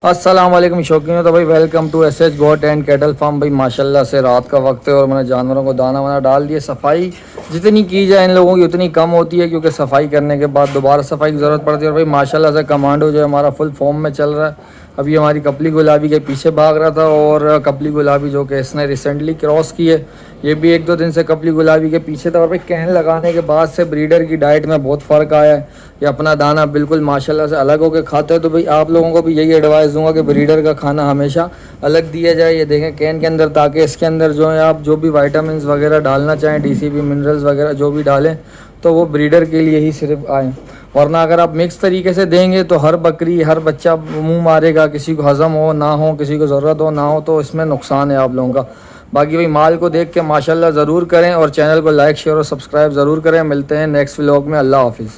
अस्सलाम वालेकुम शौकीन। तो भाई welcome to S H goat and cattle farm. भाई माशाल्लाह से रात का वक्त है और मैंने जानवरों को दाना वाना डाल दिया। सफाई जितनी की जाए इन लोगों की उतनी कम होती है, क्योंकि सफाई करने के बाद दोबारा सफाई की ज़रूरत पड़ती है। और भाई माशाल्लाह से कमांडो जो है हमारा फुल फॉर्म में चल रहा है। अभी हमारी कपली गुलाबी के पीछे भाग रहा था और कपली गुलाबी जो कि इसने रिसेंटली क्रॉस की है, ये भी 1-2 दिन से कपली गुलाबी के पीछे था। और भाई कहने लगाने के बाद से ब्रीडर की डाइट में बहुत फ़र्क आया है। ये अपना दाना बिल्कुल माशाल्लाह से अलग होकर खाते हैं। तो भाई आप लोगों को भी यही एडवाइस दूंगा कि ब्रीडर का खाना हमेशा अलग दिया जाए। ये देखें कैन के अंदर, ताकि इसके अंदर जो है आप जो भी वाइटामिन वगैरह डालना चाहें, डीसीपी मिनरल्स वगैरह जो भी डालें, तो वो ब्रीडर के लिए ही सिर्फ आए। वरना अगर आप मिक्स तरीके से देंगे तो हर बकरी हर बच्चा मुंह मारेगा, किसी को हज़म हो ना हो, किसी को ज़रूरत हो ना हो, तो इसमें नुकसान है आप लोगों का। बाकी भाई माल को देख के माशाल्लाह ज़रूर करें और चैनल को लाइक शेयर और सब्सक्राइब ज़रूर करें। मिलते हैं नेक्स्ट व्लॉग में। अल्लाह हाफिज़।